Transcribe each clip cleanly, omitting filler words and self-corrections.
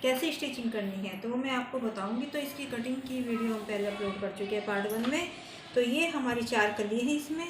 कैसे स्टिचिंग करनी है तो वो मैं आपको बताऊंगी। तो इसकी कटिंग की वीडियो हम पहले अपलोड कर चुके हैं पार्ट 1 में। तो ये हमारी 4 कली है इसमें,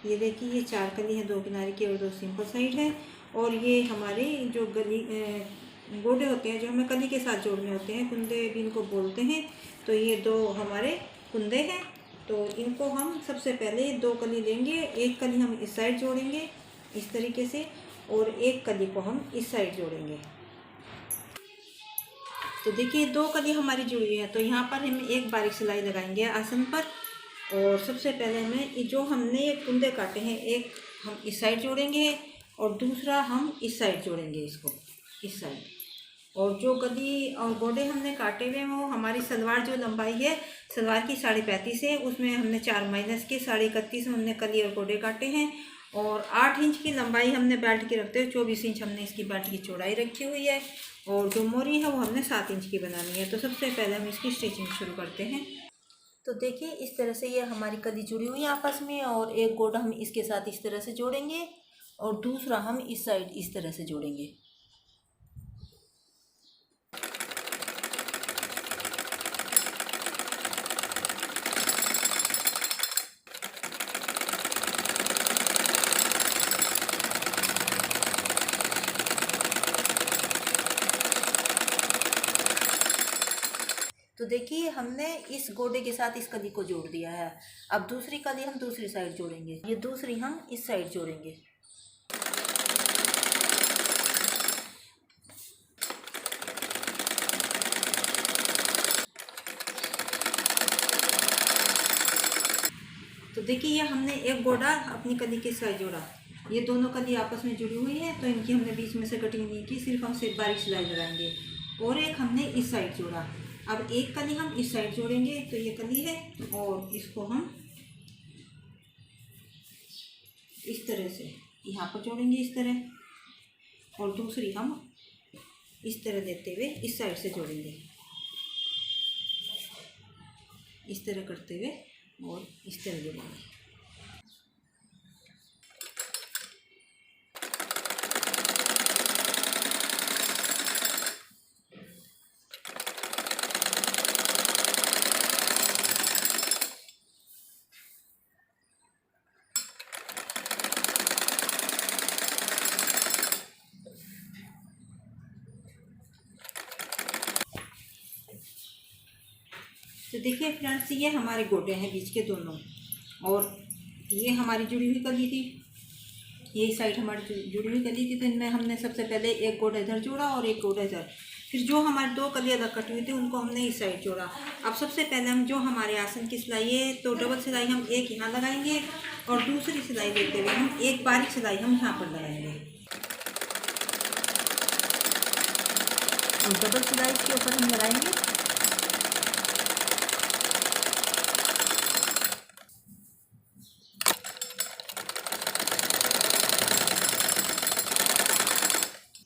ये देखिए ये 4 कली है, 2 किनारे की और 2 सिंपल साइड है। और ये हमारे जो गोडे होते हैं जो हमें कली के साथ जोड़ने होते हैं, कुंदे भी इनको बोलते हैं। तो ये 2 हमारे कुंदे हैं। तो इनको हम सबसे पहले 2 कली लेंगे, एक कली हम इस साइड जोड़ेंगे इस तरीके से और एक कली को हम इस साइड जोड़ेंगे। तो देखिए 2 कली हमारी जुड़ी हुई है। तो यहाँ पर हम एक बारीक सिलाई लगाएंगे आसन पर। और सबसे पहले हमें जो हमने ये कुंदे काटे हैं, एक हम इस साइड जोड़ेंगे और दूसरा हम इस साइड जोड़ेंगे, इसको इस साइड। और जो गली और गोडे हमने काटे हुए हैं वो हमारी सलवार जो लंबाई है सलवार की 35.5 है, उसमें हमने 4 माइनस के 31.5 में हमने कली और गोडे काटे हैं। और 8 इंच की लंबाई हमने बेल्ट की रखते हुए 24 इंच हमने इसकी बेल्ट की चौड़ाई रखी हुई है। और जो मोरी है वो हमने 7 इंच की बनानी है। तो सबसे पहले हम इसकी स्टिचिंग शुरू करते हैं। तो देखिए इस तरह से ये हमारी कली जुड़ी हुई है आपस में। और एक गोडा हम इसके साथ इस तरह से जोड़ेंगे और दूसरा हम इस साइड इस तरह से जोड़ेंगे। तो देखिए हमने इस गोडे के साथ इस कली को जोड़ दिया है। अब दूसरी कली हम दूसरी साइड जोड़ेंगे, ये दूसरी हम इस साइड जोड़ेंगे। तो देखिए ये हमने एक गोडा अपनी कली के साइड जोड़ा, ये दोनों कली आपस में जुड़ी हुई है। तो इनकी हमने बीच में से कटिंग नहीं की, सिर्फ हम सिर्फ बारीक सिलाई लगाएंगे। और एक हमने इस साइड जोड़ा, अब एक कली हम इस साइड जोड़ेंगे। तो ये कली है और इसको हम इस तरह से यहाँ पर जोड़ेंगे इस तरह, और दूसरी हम इस तरह देते हुए इस साइड से जोड़ेंगे, इस तरह करते हुए और इस तरह जोड़ेंगे। तो देखिए फ्रेंड्स ये हमारे गोडे हैं बीच के दोनों, और ये हमारी जुड़ी हुई कली थी, ये साइड हमारी जुड़ी हुई कली थी। तो इनमें हमने सबसे पहले एक गोडा इधर जोड़ा और एक गोडा इधर, फिर जो हमारी 2 कली अलग कटी हुई थी उनको हमने इस साइड जोड़ा। अब सबसे पहले हम जो हमारे आसन की सिलाई है तो डबल सिलाई हम एक यहाँ लगाएंगे और दूसरी सिलाई देते हुए हम एक बारीक सिलाई हम यहाँ पर लगाएंगे। और डबल सिलाई के ऊपर हम लगाएंगे।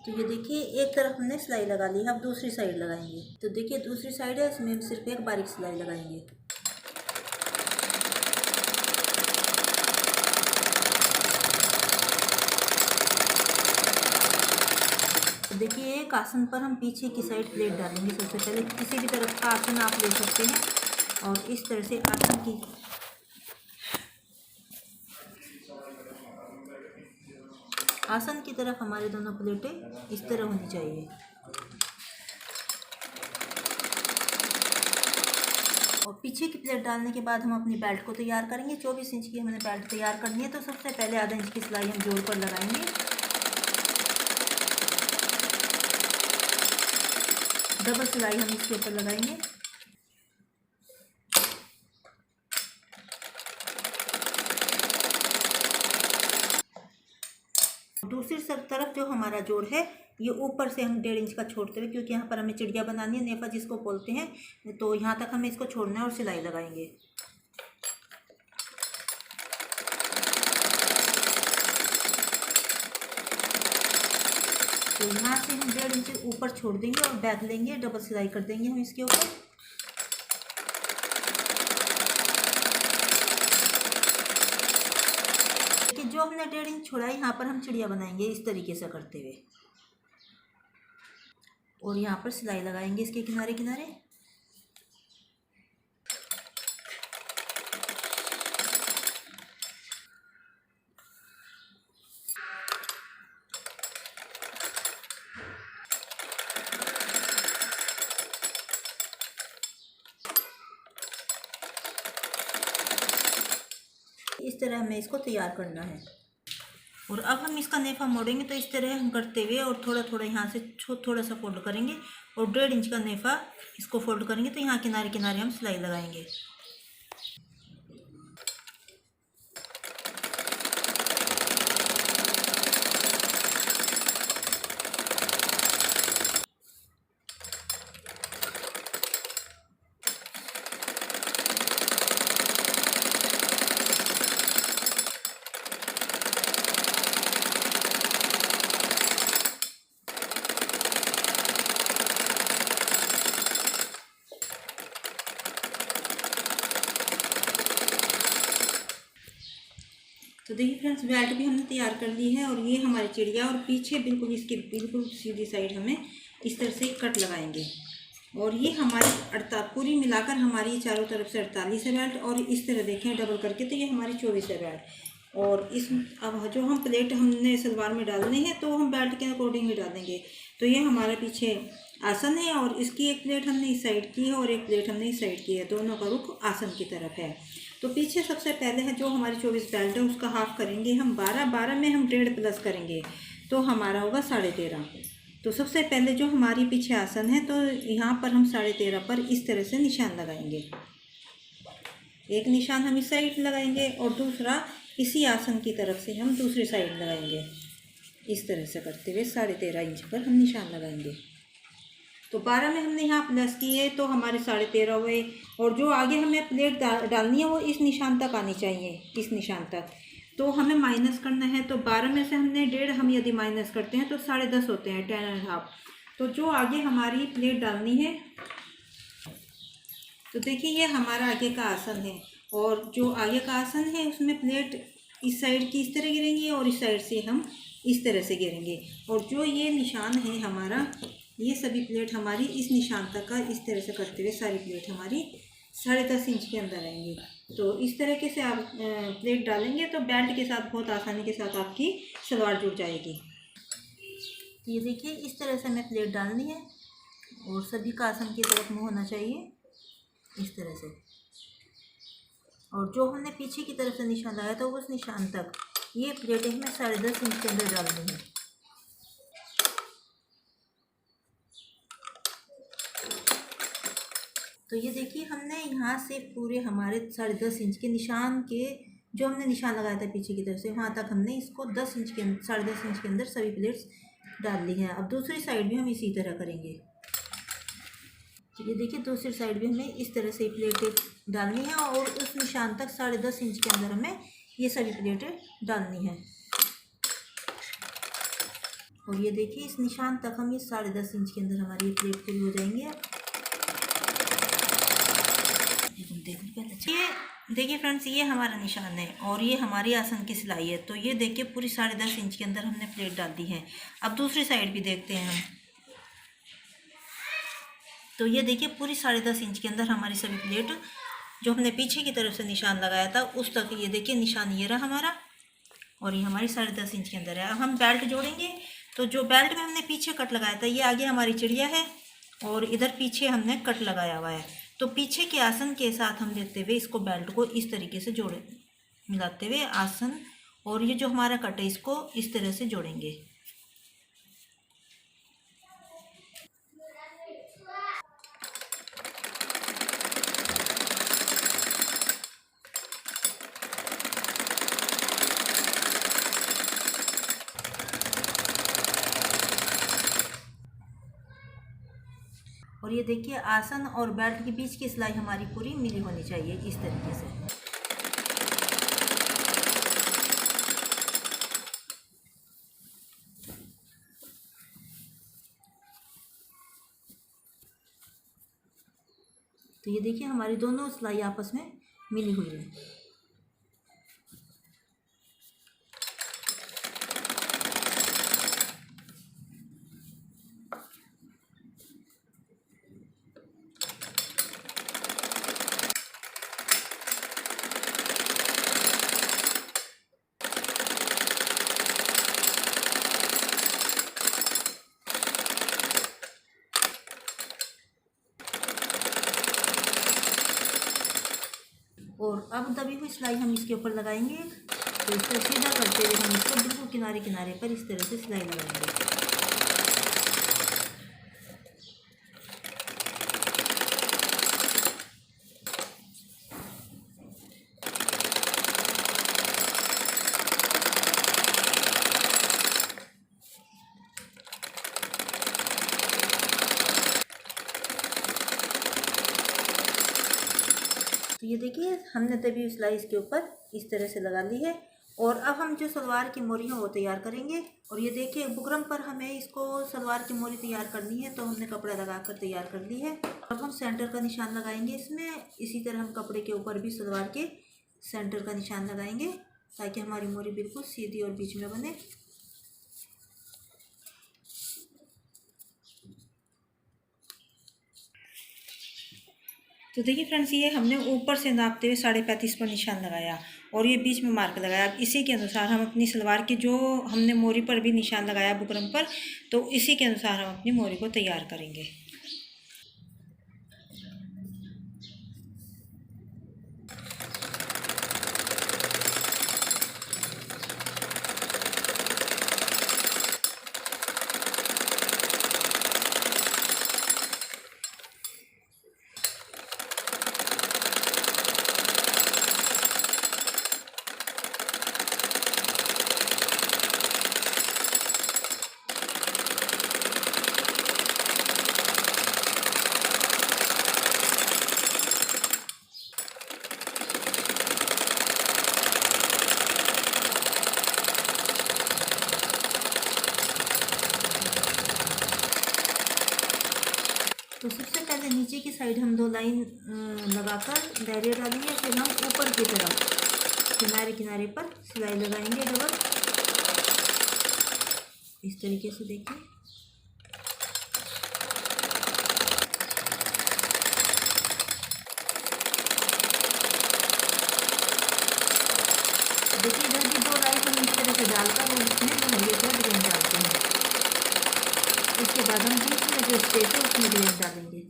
तो ये देखिए एक तरफ हमने सिलाई लगा ली है, अब दूसरी साइड लगाएंगे। तो देखिए दूसरी साइड है, इसमें हम सिर्फ एक बारीक सिलाई लगाएंगे। तो देखिए एक आसन पर हम पीछे की साइड प्लेट डालेंगे। सबसे पहले किसी भी तरफ का आसन आप ले सकते हैं और इस तरह से आसन की तरफ हमारे दोनों प्लेटें इस तरह होनी चाहिए। और पीछे की प्लेट डालने के बाद हम अपनी बेल्ट को तैयार करेंगे। 24 इंच की हमने बेल्ट तैयार करनी है। तो सबसे पहले आधा इंच की सिलाई हम जोड़ कर लगाएंगे। डबल सिलाई हम इसके ऊपर लगाएंगे। दूसरी तरफ जो हमारा जोड़ है ये ऊपर से हम 1.5 इंच का छोड़ते हुए, क्योंकि यहाँ पर हमें चिड़िया बनानी है, नेफा जिसको बोलते हैं, तो यहाँ तक हमें इसको छोड़ना है और सिलाई लगाएंगे। तो यहाँ से हम 1.5 इंच ऊपर छोड़ देंगे और बैक लेंगे, डबल सिलाई कर देंगे हम इसके ऊपर। देखिए जो हमने 1.5 इंच छोड़ा है यहाँ पर हम चिड़िया बनाएंगे इस तरीके से करते हुए। और यहाँ पर सिलाई लगाएंगे इसके किनारे किनारे। इस तरह हमें इसको तैयार करना है। और अब हम इसका नेफा मोड़ेंगे तो इस तरह हम करते हुए और थोड़ा थोड़ा यहाँ से थोड़ा सा फोल्ड करेंगे और 1.5 इंच का नेफा इसको फोल्ड करेंगे तो यहाँ किनारे किनारे हम सिलाई लगाएंगे। तो देखिए फ्रेंड्स, बेल्ट भी हमने तैयार कर ली है और ये हमारी चिड़िया, और पीछे बिल्कुल इसके बिल्कुल सीधी साइड हमें इस तरह से कट लगाएंगे। और ये हमारी पूरी मिलाकर हमारी चारों तरफ से 48 है बेल्ट, और इस तरह देखें डबल करके तो ये हमारी 24 है बेल्ट। और इस अब जो हम प्लेट हमने सलवार में डालने हैं तो हम बेल्ट के अकॉर्डिंग ही डालेंगे। तो ये हमारे पीछे आसन है और इसकी एक प्लेट हमने इस साइड की है और एक प्लेट हमने इस साइड की है, दोनों का रुख आसन की तरफ है। तो पीछे सबसे पहले है जो हमारी 24 बेल्ट है उसका हाफ करेंगे हम 12 में हम 1.5 प्लस करेंगे तो हमारा होगा 13.5। तो सबसे पहले जो हमारी पीछे आसन है तो यहाँ पर हम 13.5 पर इस तरह से निशान लगाएंगे। एक निशान हम इस साइड लगाएंगे और दूसरा इसी आसन की तरफ से हम दूसरी साइड लगाएंगे। इस तरह से करते हुए 13.5 इंच पर हम निशान लगाएंगे। तो 12 में हमने यहाँ प्लस की है तो हमारे 13.5 हुए, और जो आगे हमें प्लेट डालनी है वो इस निशान तक आनी चाहिए, इस निशान तक। तो हमें माइनस करना है, तो 12 में से हमने 1.5 हम यदि माइनस करते हैं तो 10.5 होते हैं, 10.5। तो जो आगे हमारी प्लेट डालनी है, तो देखिए ये हमारा आगे का आसन है और जो आगे का आसन है उसमें प्लेट इस साइड की इस तरह गिरेंगी और इस साइड से हम इस तरह से गिरेंगे। और जो ये निशान है हमारा, ये सभी प्लेट हमारी इस निशान तक का इस तरह से करते हुए सारी प्लेट हमारी 10.5 इंच के अंदर आएंगी। तो इस तरीके से आप प्लेट डालेंगे तो बेल्ट के साथ बहुत आसानी के साथ आपकी सलवार जुड़ जाएगी। तो ये देखिए इस तरह से हमें प्लेट डालनी है और सभी का आसन की तरफ मुँह होना चाहिए इस तरह से। और जो हमने पीछे की तरफ से निशान लगाया था उस निशान तक ये प्लेटें हमें 10.5 इंच के अंदर डालनी है। तो ये देखिए हमने यहाँ से पूरे हमारे 10.5 इंच के निशान के जो हमने निशान लगाया था पीछे की तरफ से वहाँ तक हमने इसको 10 इंच के 10.5 इंच के अंदर सभी प्लेट्स डाल दी हैं। अब दूसरी साइड भी हम इसी तरह करेंगे। तो ये देखिए दूसरी साइड भी हमें इस तरह से प्लेटें डालनी है और उस निशान तक 10.5 इंच के अंदर हमें ये सभी प्लेटें डालनी है। और ये देखिए इस निशान तक हम ये 10.5 इंच के अंदर हमारी ये प्लेट पूरी हो जाएंगी। ये देखिए फ्रेंड्स, ये हमारा निशान है और ये हमारी आसन की सिलाई है। तो ये देखिए पूरी 10.5 इंच के अंदर हमने प्लेट डाल दी है। अब दूसरी साइड भी देखते हैं हम। तो ये देखिए पूरी 10.5 इंच के अंदर हमारी सभी प्लेट जो हमने पीछे की तरफ से निशान लगाया था उस तक, ये देखिए निशान ये रहा हमारा और ये हमारी 10.5 इंच के अंदर है। अब हम बेल्ट जोड़ेंगे। तो जो बेल्ट में हमने पीछे कट लगाया था ये आगे हमारी चिड़िया है और इधर पीछे हमने कट लगाया हुआ है। तो पीछे के आसन के साथ हम लेते हुए इसको बेल्ट को इस तरीके से जोड़े मिलाते हुए आसन और ये जो हमारा कट है इसको इस तरह से जोड़ेंगे। और ये देखिए आसन और बेल्ट के बीच की सिलाई हमारी पूरी मिली होनी चाहिए इस तरीके से। तो ये देखिए हमारी दोनों सिलाई आपस में मिली हुई है। और अब दबी हुई सिलाई हम इसके ऊपर लगाएंगे। तो इस तरह सीधा करते हुए हम इसको बिल्कुल किनारे किनारे पर इस तरह से सिलाई लगाएंगे। तो ये देखिए हमने तभी सिलाई इसके ऊपर इस तरह से लगा ली है। और अब हम जो सलवार की मोरी है वो तैयार करेंगे। और ये देखिए बुकरम पर हमें इसको सलवार की मोरी तैयार करनी है, तो हमने कपड़ा लगाकर तैयार कर ली है। अब हम सेंटर का निशान लगाएंगे इसमें। इसी तरह हम कपड़े के ऊपर भी सलवार के सेंटर का निशान लगाएंगे ताकि हमारी मोरी बिल्कुल सीधी और बीच में बने। तो देखिए फ्रेंड्स, ये हमने ऊपर से नापते हुए 35.5 पर निशान लगाया और ये बीच में मार्क लगाया। अब इसी के अनुसार हम अपनी सलवार की जो हमने मोरी पर भी निशान लगाया बुकरम पर, तो इसी के अनुसार हम अपनी मोरी को तैयार करेंगे। तो सबसे पहले नीचे की साइड हम 2 लाइन लगाकर दायरे डालेंगे, फिर हम ऊपर की तरफ किनारे किनारे पर सिलाई लगाएंगे डबल, इस तरीके से। देखिए इधर भी 2 लाइन हम इस तरह से डालकर और इसमें धैर्य का डिजाइन डालते हैं। उसके बाद हम बीच में जो स्पेस है उसमें डिजाइन डालेंगे।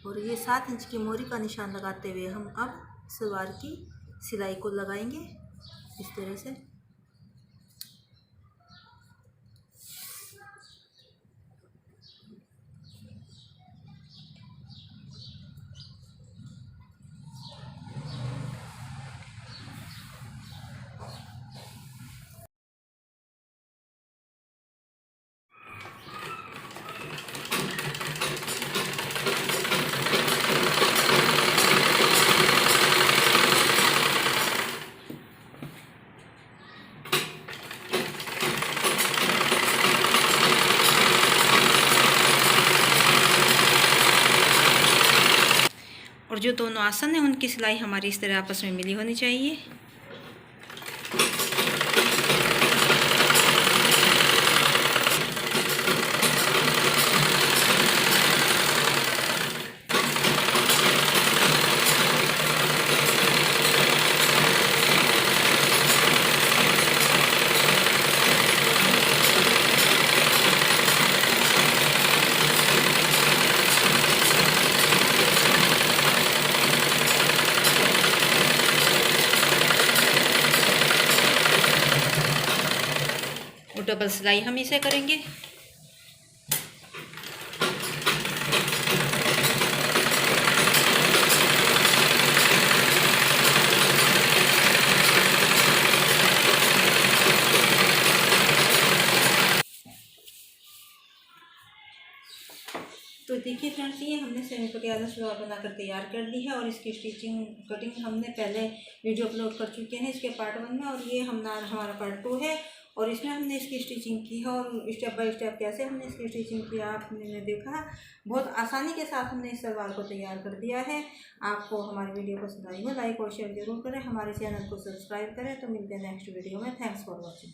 और ये 7 इंच की मोरी का निशान लगाते हुए हम अब सलवार की सिलाई को लगाएंगे इस तरह से। और जो दोनों आसन हैं उनकी सिलाई हमारी इस तरह आपस में मिली होनी चाहिए। डबल सिलाई हम इसे करेंगे। तो देखिए फ्रेंड्स, ये हमने सेमी पटियाला सलवार बनाकर तैयार कर ली है और इसकी स्टिचिंग कटिंग हमने पहले वीडियो अपलोड कर चुके हैं इसके पार्ट 1 में, और ये हमारा पार्ट 2 है। और इसमें हमने इसकी स्टिचिंग की है और स्टेप बाय स्टेप कैसे हमने इसकी स्टिचिंग किया आपने देखा। बहुत आसानी के साथ हमने इस सलवार को तैयार कर दिया है। आपको हमारी वीडियो पसंद आई हो लाइक और शेयर जरूर करें, हमारे चैनल को सब्सक्राइब करें। तो मिलते हैं नेक्स्ट वीडियो में। Thanks for watching.